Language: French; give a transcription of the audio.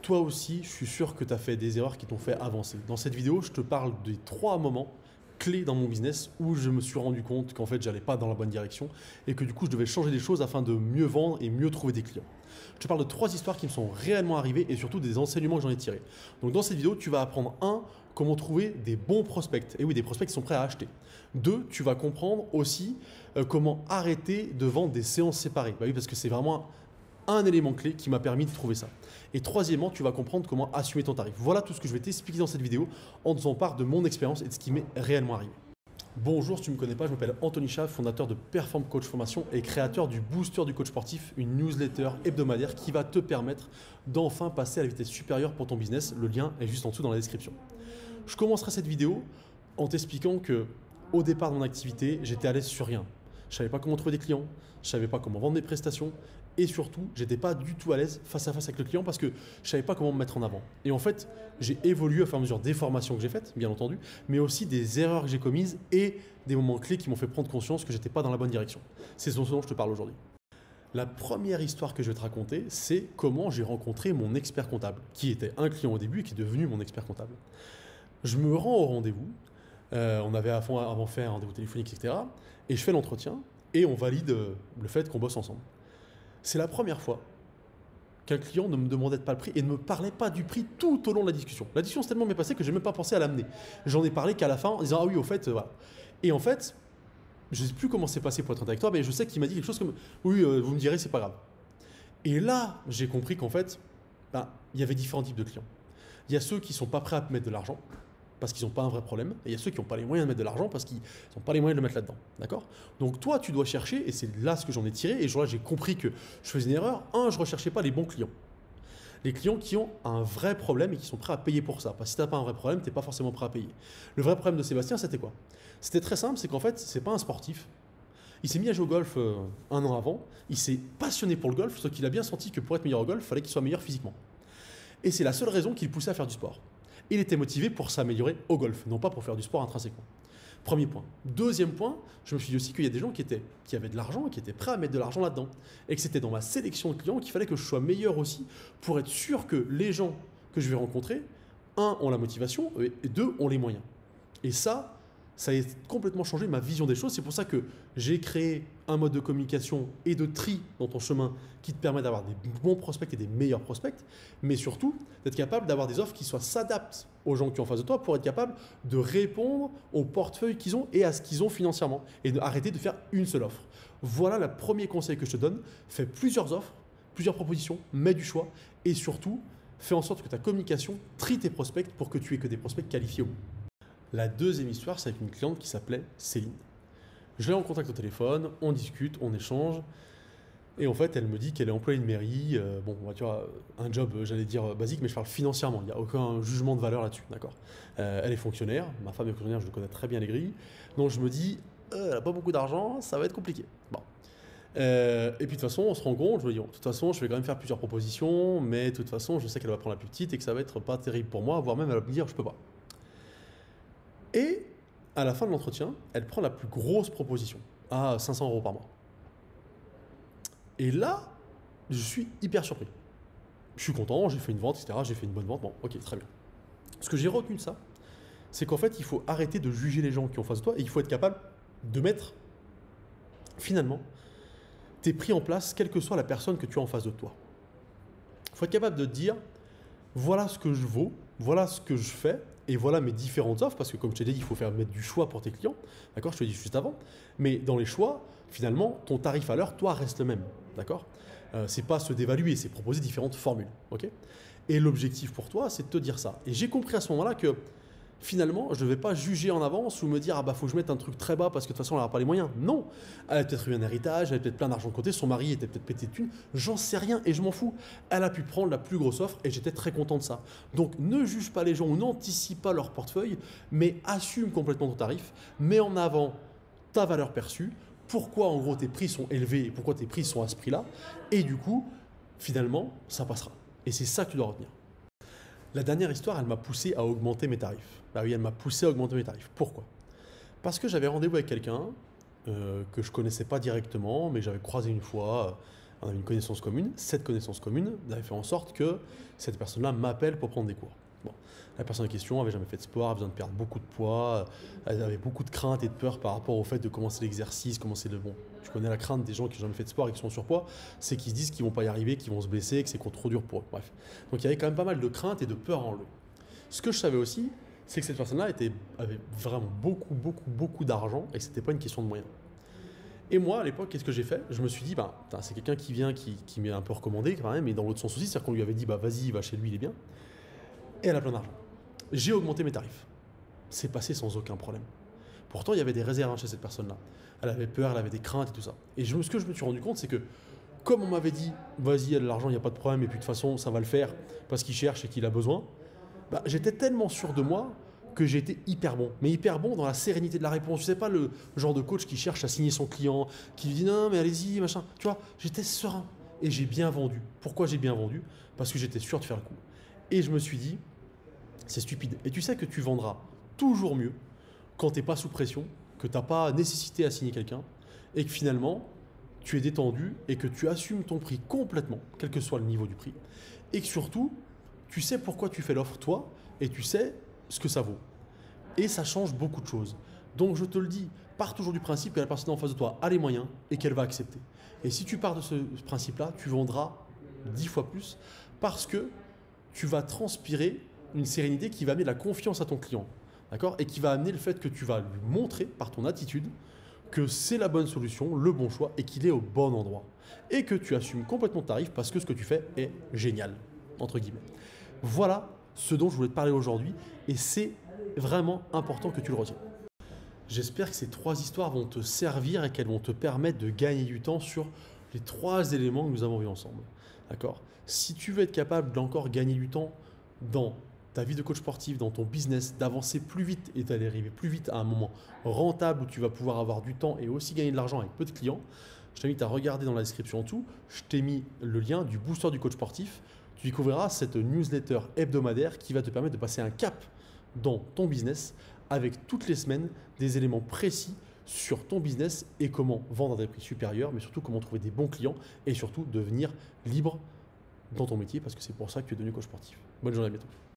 Toi aussi, je suis sûr que tu as fait des erreurs qui t'ont fait avancer. Dans cette vidéo, je te parle des 3 moments clés dans mon business où je me suis rendu compte qu'en fait, j'allais pas dans la bonne direction et que du coup, je devais changer les choses afin de mieux vendre et mieux trouver des clients. Je te parle de 3 histoires qui me sont réellement arrivées et surtout des enseignements que j'en ai tirés. Donc dans cette vidéo, tu vas apprendre comment trouver des bons prospects. Et oui, des prospects qui sont prêts à acheter. 2, tu vas comprendre aussi comment arrêter de vendre des séances séparées. Bah oui, parce que c'est vraiment un élément clé qui m'a permis de trouver ça. Et troisièmement, tu vas comprendre comment assumer ton tarif. Voilà tout ce que je vais t'expliquer dans cette vidéo en te faisant part de mon expérience et de ce qui m'est réellement arrivé. Bonjour, si tu ne me connais pas, je m'appelle Anthony Chaves, fondateur de Perform Coach Formation et créateur du Booster du Coach Sportif, une newsletter hebdomadaire qui va te permettre d'enfin passer à la vitesse supérieure pour ton business. Le lien est juste en dessous dans la description. Je commencerai cette vidéo en t'expliquant que au départ de mon activité, j'étais à l'aise sur rien. Je ne savais pas comment trouver des clients, je ne savais pas comment vendre mes prestations et surtout, je n'étais pas du tout à l'aise face à face avec le client parce que je ne savais pas comment me mettre en avant. Et en fait, j'ai évolué au fur et à mesure des formations que j'ai faites, bien entendu, mais aussi des erreurs que j'ai commises et des moments clés qui m'ont fait prendre conscience que je n'étais pas dans la bonne direction. C'est ce dont je te parle aujourd'hui. La première histoire que je vais te raconter, c'est comment j'ai rencontré mon expert comptable, qui était un client au début et qui est devenu mon expert comptable. Je me rends au rendez-vous, on avait avant fait un rendez-vous téléphonique, etc. Et je fais l'entretien et on valide le fait qu'on bosse ensemble. C'est la première fois qu'un client ne me demandait pas le prix et ne me parlait pas du prix tout au long de la discussion. La discussion s'est tellement bien passée que je n'ai même pas pensé à l'amener. J'en ai parlé qu'à la fin en disant « Ah oui, au fait, voilà ». Et en fait, je ne sais plus comment c'est passé pour être honnête avec toi, mais je sais qu'il m'a dit quelque chose comme « Oui, vous me direz, c'est pas grave ». Et là, j'ai compris qu'en fait, il y avait différents types de clients. Il y a ceux qui ne sont pas prêts à mettre de l'argent, parce qu'ils n'ont pas un vrai problème, et il y a ceux qui n'ont pas les moyens de mettre de l'argent parce qu'ils n'ont pas les moyens de le mettre là-dedans. D'accord ? Donc toi, tu dois chercher, et c'est là ce que j'en ai tiré, et là j'ai compris que je faisais une erreur. Je ne recherchais pas les bons clients. Les clients qui ont un vrai problème et qui sont prêts à payer pour ça. Parce que si tu n'as pas un vrai problème, tu n'es pas forcément prêt à payer. Le vrai problème de Sébastien, c'était quoi ? C'était très simple, c'est qu'en fait, ce n'est pas un sportif. Il s'est mis à jouer au golf un an avant, il s'est passionné pour le golf, sauf qu'il a bien senti que pour être meilleur au golf, il fallait qu'il soit meilleur physiquement. Et c'est la seule raison qui le poussait à faire du sport. Il était motivé pour s'améliorer au golf, non pas pour faire du sport intrinsèquement. Premier point. Deuxième point, je me suis dit aussi qu'il y a des gens qui avaient de l'argent et qui étaient prêts à mettre de l'argent là-dedans. Et que c'était dans ma sélection de clients qu'il fallait que je sois meilleur aussi pour être sûr que les gens que je vais rencontrer, ont la motivation et 2, ont les moyens. Et ça a complètement changé ma vision des choses. C'est pour ça que j'ai créé un mode de communication et de tri dans ton chemin qui te permet d'avoir des bons prospects et des meilleurs prospects, mais surtout d'être capable d'avoir des offres qui s'adaptent aux gens qui sont en face de toi pour être capable de répondre au portefeuille qu'ils ont et à ce qu'ils ont financièrement et d'arrêter de faire une seule offre. Voilà le premier conseil que je te donne. Fais plusieurs offres, plusieurs propositions, mets du choix et surtout, fais en sorte que ta communication trie tes prospects pour que tu aies que des prospects qualifiés au bout. La deuxième histoire, c'est avec une cliente qui s'appelait Céline. Je l'ai en contact au téléphone, on discute, on échange. Et en fait, elle me dit qu'elle est employée de mairie. Tu vois, un job, j'allais dire basique, mais je parle financièrement. Il n'y a aucun jugement de valeur là-dessus, d'accord. Elle est fonctionnaire. Ma femme est fonctionnaire, je connais très bien les grilles. Donc je me dis, elle n'a pas beaucoup d'argent, ça va être compliqué. Bon. Et puis de toute façon, on se rend compte, je me dis, bon, de toute façon, je vais quand même faire plusieurs propositions, mais de toute façon, je sais qu'elle va prendre la plus petite et que ça va être pas terrible pour moi, voire même elle va me dire, je peux pas. Et à la fin de l'entretien, elle prend la plus grosse proposition, à 500 € par mois. Et là, je suis hyper surpris. Je suis content, j'ai fait une vente, etc. J'ai fait une bonne vente, bon, ok, très bien. Ce que j'ai retenu de ça, c'est qu'en fait, il faut arrêter de juger les gens qui sont en face de toi et il faut être capable de mettre, finalement, tes prix en place, quelle que soit la personne que tu as en face de toi. Il faut être capable de te dire, voilà ce que je vaux, voilà ce que je fais, et voilà mes différentes offres, parce que comme je t'ai dit, il faut mettre du choix pour tes clients, d'accord, je te l'ai dit juste avant, mais dans les choix, finalement, ton tarif à l'heure, toi, reste le même, d'accord. C'est pas se dévaluer, c'est proposer différentes formules, ok. Et l'objectif pour toi, c'est de te dire ça. Et j'ai compris à ce moment-là que finalement, je ne vais pas juger en avance ou me dire « Ah bah faut que je mette un truc très bas parce que de toute façon, elle n'aura pas les moyens ». Non, elle a peut-être eu un héritage, elle a peut-être plein d'argent de côté, son mari était peut-être pété de thunes, j'en sais rien et je m'en fous. Elle a pu prendre la plus grosse offre et j'étais très content de ça. Donc ne juge pas les gens ou n'anticipe pas leur portefeuille, mais assume complètement ton tarif, mets en avant ta valeur perçue, pourquoi en gros tes prix sont élevés et pourquoi tes prix sont à ce prix-là, et du coup, finalement, ça passera. Et c'est ça que tu dois retenir. La dernière histoire, elle m'a poussé à augmenter mes tarifs. Bah oui, elle m'a poussé à augmenter mes tarifs. Pourquoi ? Parce que j'avais rendez-vous avec quelqu'un que je ne connaissais pas directement, mais j'avais croisé une fois On avait une connaissance commune. Cette connaissance commune avait fait en sorte que cette personne-là m'appelle pour prendre des cours. Bon. La personne en question avait jamais fait de sport, avait besoin de perdre beaucoup de poids, elle avait beaucoup de crainte et de peur par rapport au fait de commencer l'exercice, commencer le bon. Tu connais la crainte des gens qui n'ont jamais fait de sport et qui sont en surpoids, c'est qu'ils se disent qu'ils vont pas y arriver, qu'ils vont se blesser, que c'est trop dur pour eux. Bref. Donc il y avait quand même pas mal de crainte et de peur en eux. Ce que je savais aussi, c'est que cette personne-là avait vraiment beaucoup d'argent et que c'était pas une question de moyens. Et moi, à l'époque, qu'est-ce que j'ai fait? Je me suis dit, bah, c'est quelqu'un qui vient, qui m'est un peu recommandé quand même, mais dans l'autre sens aussi, c'est-à-dire qu'on lui avait dit, bah vas-y, va chez lui, il est bien. Et elle a plein d'argent. J'ai augmenté mes tarifs. C'est passé sans aucun problème. Pourtant, il y avait des réserves chez cette personne-là. Elle avait peur, elle avait des craintes et tout ça. Et ce que je me suis rendu compte, c'est que comme on m'avait dit, vas-y, elle a de l'argent, il n'y a pas de problème, et puis de toute façon, ça va le faire parce qu'il cherche et qu'il a besoin, bah, j'étais tellement sûr de moi que j'ai été hyper bon. Mais hyper bon dans la sérénité de la réponse. Je sais pas le genre de coach qui cherche à signer son client, qui lui dit non, mais allez-y, machin. Tu vois, j'étais serein et j'ai bien vendu. Pourquoi j'ai bien vendu? Parce que j'étais sûr de faire le coup. Et je me suis dit, c'est stupide. Et tu sais que tu vendras toujours mieux quand tu n'es pas sous pression, que tu n'as pas nécessité à signer quelqu'un et que finalement, tu es détendu et que tu assumes ton prix complètement, quel que soit le niveau du prix. Et que surtout, tu sais pourquoi tu fais l'offre toi et tu sais ce que ça vaut. Et ça change beaucoup de choses. Donc je te le dis, pars toujours du principe que la personne en face de toi a les moyens et qu'elle va accepter. Et si tu pars de ce principe-là, tu vendras 10 fois plus parce que tu vas transpirer une sérénité qui va amener de la confiance à ton client. D'accord? Et qui va amener le fait que tu vas lui montrer par ton attitude que c'est la bonne solution, le bon choix et qu'il est au bon endroit. Et que tu assumes complètement ton tarif parce que ce que tu fais est génial, entre guillemets. Voilà ce dont je voulais te parler aujourd'hui et c'est vraiment important que tu le retiennes. J'espère que ces 3 histoires vont te servir et qu'elles vont te permettre de gagner du temps sur les 3 éléments que nous avons vus ensemble. D'accord? Si tu veux être capable d'encore gagner du temps dans ta vie de coach sportif, dans ton business, d'avancer plus vite et d'aller arriver plus vite à un moment rentable où tu vas pouvoir avoir du temps et aussi gagner de l'argent avec peu de clients, je t'invite à regarder dans la description en dessous. Je t'ai mis le lien du booster du coach sportif. Tu découvriras cette newsletter hebdomadaire qui va te permettre de passer un cap dans ton business avec toutes les semaines des éléments précis sur ton business et comment vendre à des prix supérieurs, mais surtout comment trouver des bons clients et surtout devenir libre dans ton métier parce que c'est pour ça que tu es devenu coach sportif. Bonne journée, à bientôt.